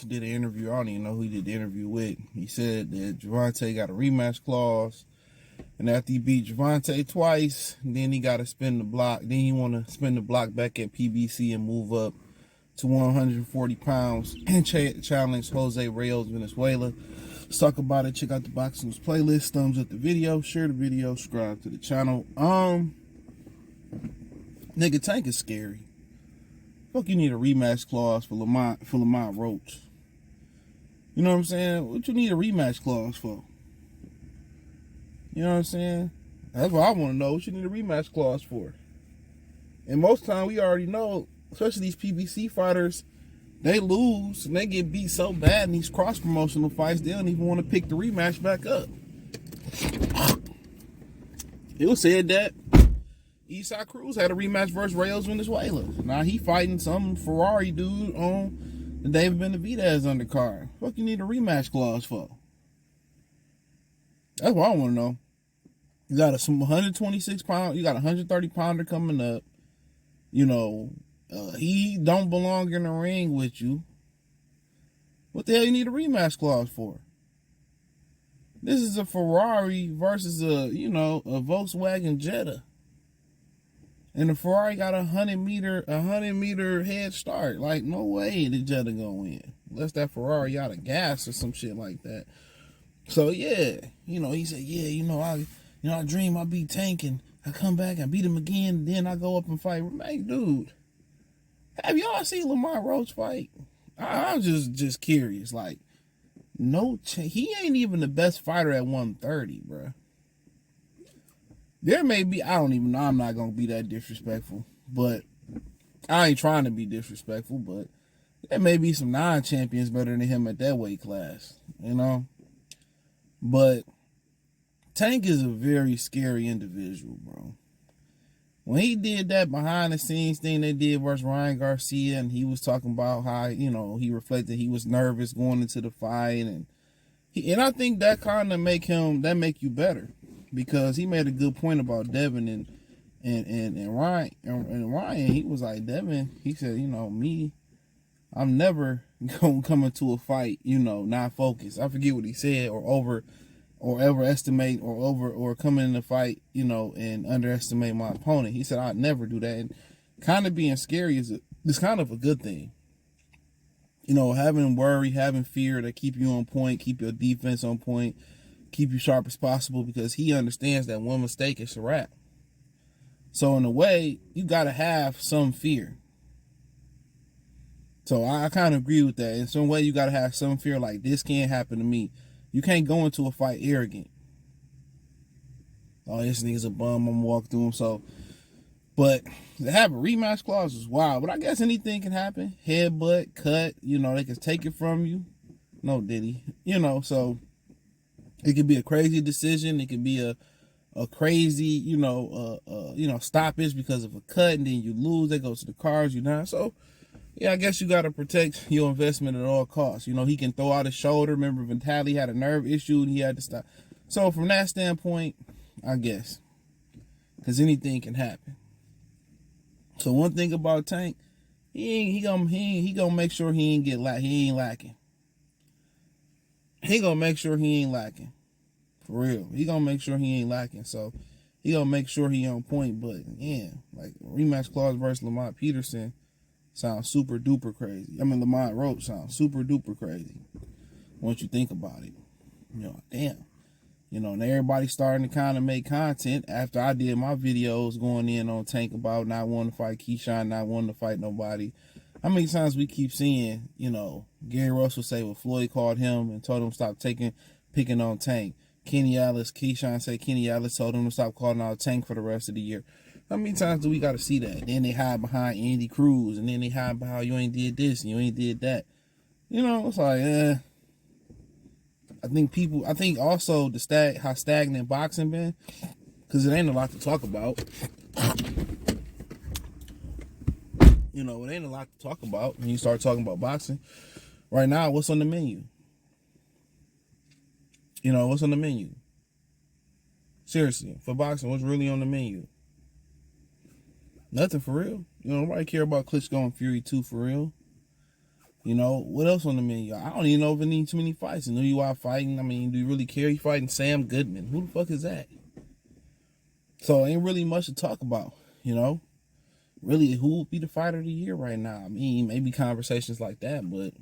Roach did an interview. I don't even know who he did the interview with. He said that Gervonta got a rematch clause, and after he beat Gervonta twice, then he got to spin the block. Then he want to spin the block back at PBC and move up to 140 pounds and challenge Jose Reyes Venezuela. Let's talk about it. Check out the Boxing News playlist. Thumbs up the video, share the video, subscribe to the channel. Nigga, Tank is scary. Fuck, you need a rematch clause for Lamont Roach. You know what I'm saying? What you need a rematch clause for? You know what I'm saying? That's what I want to know. What you need a rematch clause for? And most time we already know, especially these PBC fighters, they lose and they get beat so bad in these cross-promotional fights, they don't even want to pick the rematch back up. It was said that Eastside Cruz had a rematch versus Reyes Venezuela. Now he fighting some Ferrari dude on the David Benavidez undercard. Fuck you need a rematch clause for? That's what I want to know. You got a 126 pound, you got a 130 pounder coming up. You know, he don't belong in the ring with you. What the hell you need a rematch clause for? This is a Ferrari versus a Volkswagen Jetta. And the Ferrari got a 100 meter head start. Like, no way the Jetta gonna win. Unless that Ferrari out of gas or some shit like that. So yeah, he said, I dream I beat Tank and I come back and beat him again, and then I go up and fight. Man, dude, have y'all seen Lamont Roach fight? I'm just curious. Like, he ain't even the best fighter at 130, bro. There may be, I don't even know, I'm not going to be that disrespectful, but I ain't trying to be disrespectful, but there may be some non-champions better than him at that weight class, But Tank is a very scary individual, bro. When he did that behind the scenes thing they did versus Ryan Garcia, and he was talking about how, he reflected he was nervous going into the fight, and I think that kind of make you better. Because he made a good point about Devin and Ryan. And Ryan, he was like, Devin, he said, me, I'm never going to come into a fight, not focused. I forget what he said, or overestimate or come in the fight, and underestimate my opponent. He said, I'd never do that. And kind of being scary is kind of a good thing. Having worry, having fear that keep you on point, keep your defense on point, keep you sharp as possible, because he understands that one mistake is a wrap. So in a way, you got to have some fear. So I kind of agree with that. In some way, you got to have some fear, like, this can't happen to me. You can't go into a fight arrogant. Oh, this nigga's a bum, I'm walking through him. So, but to have a rematch clause is wild. But I guess anything can happen. Headbutt, cut, they can take it from you. No, Diddy. So it could be a crazy decision. It could be a crazy, stoppage because of a cut, and then you lose. That goes to the cards. So, yeah, I guess you got to protect your investment at all costs. He can throw out his shoulder. Remember, Vitali had a nerve issue, and he had to stop. So, from that standpoint, I guess, because anything can happen. So, one thing about Tank, he gonna make sure he ain't lacking. He gonna make sure he ain't lacking. For real. He gonna make sure he ain't lacking. So he gonna make sure he on point. But yeah, like, rematch clause versus Lamont Peterson sounds super duper crazy. Lamont Roach sounds super duper crazy once you think about it. Damn. And everybody starting to kind of make content after I did my videos going in on Tank about not wanting to fight Keyshawn, not wanting to fight nobody. How many times we keep seeing, Gary Russell say what Floyd called him and told him to stop picking on Tank. Keyshawn said Kenny Ellis told him to stop calling out Tank for the rest of the year. How many times do we got to see that? Then they hide behind Andy Cruz, and then they hide behind, you ain't did this and you ain't did that. It's like, I think also how stagnant boxing been, because it ain't a lot to talk about. It ain't a lot to talk about when you start talking about boxing. Right now, what's on the menu? What's on the menu? Seriously, for boxing, what's really on the menu? Nothing for real. Nobody care about Klitschko and Fury 2 for real. You know, what else on the menu? I don't even know if it needs too many fights. And who you are fighting? I mean, do you really care? You fighting Sam Goodman. Who the fuck is that? So ain't really much to talk about, you know? Really, who would be the fighter of the year right now? I mean, maybe conversations like that, but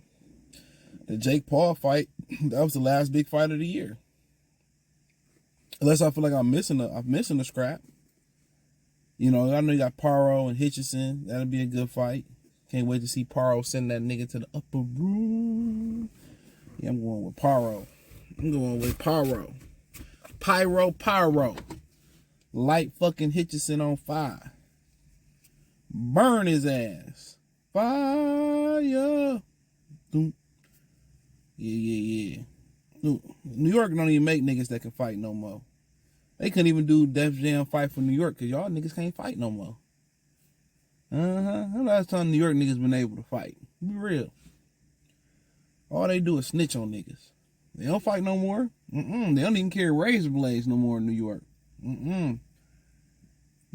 the Jake Paul fight, that was the last big fight of the year. Unless I feel like I'm missing a scrap. You know, I know you got Paro and Hitchison. That'll be a good fight. Can't wait to see Paro send that nigga to the upper room. Yeah, I'm going with Paro. I'm going with Paro. Pyro. Light fucking Hitchison on fire. Burn his ass. Fire. Yeah. New York don't even make niggas that can fight no more. They couldn't even do Def Jam fight for New York because y'all niggas can't fight no more. How last time New York niggas been able to fight? Be real. All they do is snitch on niggas. They don't fight no more. They don't even carry razor blades no more in New York. Y'all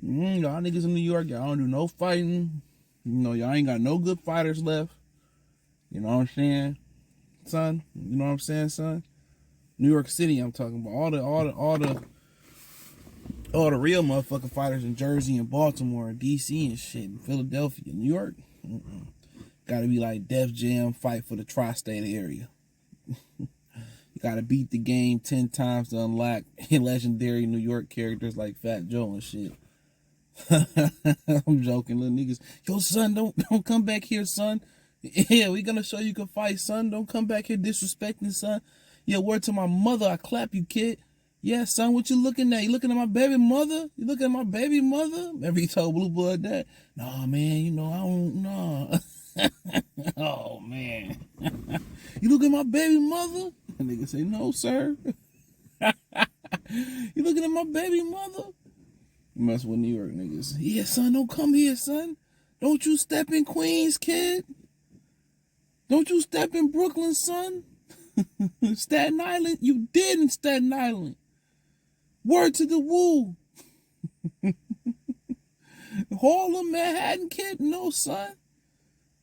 niggas in New York, y'all don't do no fighting. You know, y'all ain't got no good fighters left. You know what I'm saying, son? You know what I'm saying, son? New York City, I'm talking about. All the real motherfucking fighters in Jersey and Baltimore and DC and shit, and Philadelphia, New York. Gotta be like Def Jam fight for the tri-state area. You gotta beat the game 10 times to unlock legendary New York characters like Fat Joe and shit. I'm joking, little niggas. Yo, son, don't come back here, son. Yeah, we gonna show you can fight, son. Don't come back here disrespecting, son. Yeah, word to my mother, I clap you, kid. Yeah, son, what you looking at? You looking at my baby mother? You looking at my baby mother? Remember he told Blue Blood that? Nah, man, you know, I don't know. Oh, man. You looking at my baby mother? The nigga say, no, sir. You looking at my baby mother? You mess with New York niggas. Yeah, son, don't come here, son. Don't you step in Queens, kid. Don't you step in Brooklyn, son. Staten Island, you did in Staten Island. Word to the woo. Harlem, Manhattan, kid, no, son.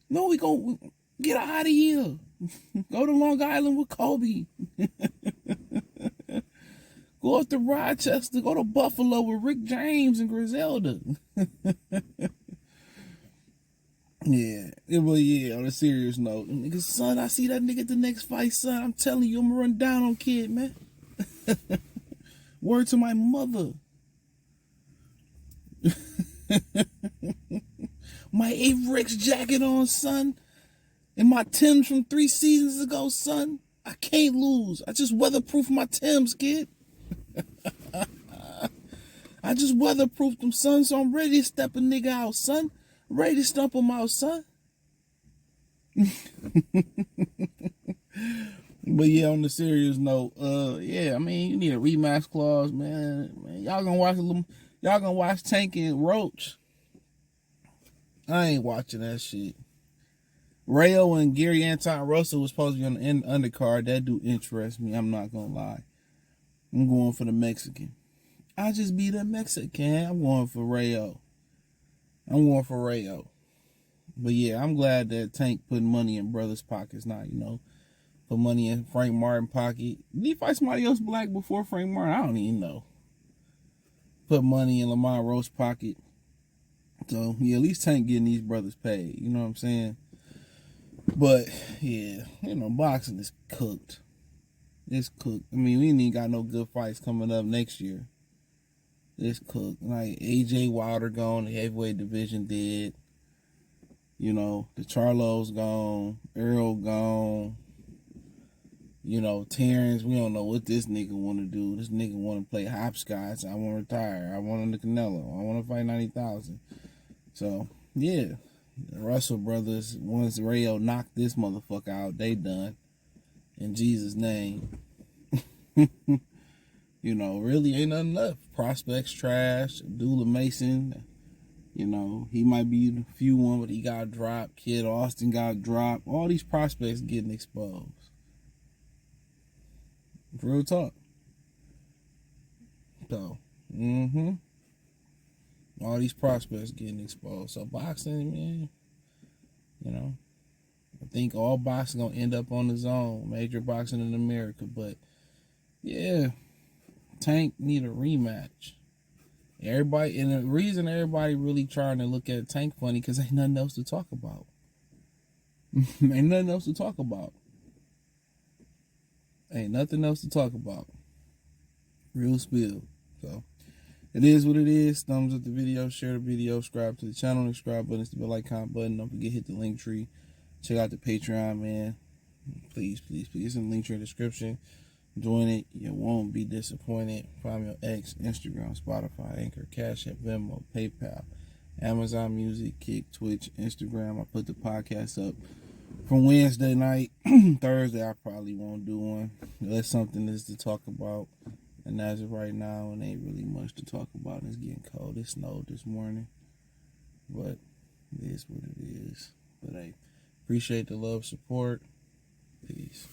No, we gonna get out of here. Go to Long Island with Kobe. Go up to Rochester. Go to Buffalo with Rick James and Griselda. Yeah, on a serious note. Nigga, son, I see that nigga at the next fight, son. I'm telling you, I'm gonna run down on kid, man. Word to my mother. My Averex jacket on, son. And my Timbs from 3 seasons ago, son. I can't lose. I just weatherproof my Timbs, kid. I just weatherproofed them, son, so I'm ready to step a nigga out, son. I'm ready to stump him out, son. But yeah, on the serious note, yeah, I mean, you need a rematch clause, man. Y'all gonna watch Tank and Roach. I ain't watching that shit. Rayo and Gary Anton Russell was supposed to be on the undercard. That do interest me. I'm not gonna lie. I'm going for the Mexican. I just be the Mexican. I'm going for Rayo. But yeah, I'm glad that Tank put money in brothers' pockets now, you know. Put money in Frank Martin pocket. Did he fight somebody else black before Frank Martin? I don't even know. Put money in Lamont Roach pocket. So yeah, at least Tank getting these brothers paid. You know what I'm saying? But yeah, you know, boxing is cooked. It's cooked. I mean, we ain't even got no good fights coming up next year. It's cooked. Like AJ Wilder gone, the heavyweight division dead. You know, the Charlo's gone, Earl gone. You know, Terrence, we don't know what this nigga want to do. This nigga want to play hopscotch. I want to retire. I want the Canelo. I want to fight 90,000. So, yeah. The Russell brothers, once Rayo knocked this motherfucker out, they done. In Jesus' name. You know, really ain't nothing left. Prospects trash. Abdullah Mason, you know, he might be the few one, but he got dropped. Kid Austin got dropped. All these prospects getting exposed. Real talk. So, all these prospects getting exposed. So boxing, man, you know, I think all boxing gonna end up on the zone, major boxing in America. But yeah, Tank need a rematch. Everybody, and the reason everybody really trying to look at Tank funny because ain't nothing else to talk about. Ain't nothing else to talk about. Ain't nothing else to talk about. Real spill. So it is what it is. Thumbs up the video, share the video, subscribe to the channel, and subscribe button, the bell icon button. Don't forget hit the link tree. Check out the Patreon, man. Please, please, please. It's in the link tree in the description. Join it. You won't be disappointed. Find me on X, Instagram, Spotify, Anchor, Cash App, Venmo, PayPal, Amazon Music, Kick, Twitch, Instagram. I put the podcast up from Wednesday night. Thursday, I probably won't do one. Unless something is to talk about. And as of right now, it ain't really much to talk about. It's getting cold. It snowed this morning. But it is what it is. But hey, appreciate the love, support. Peace.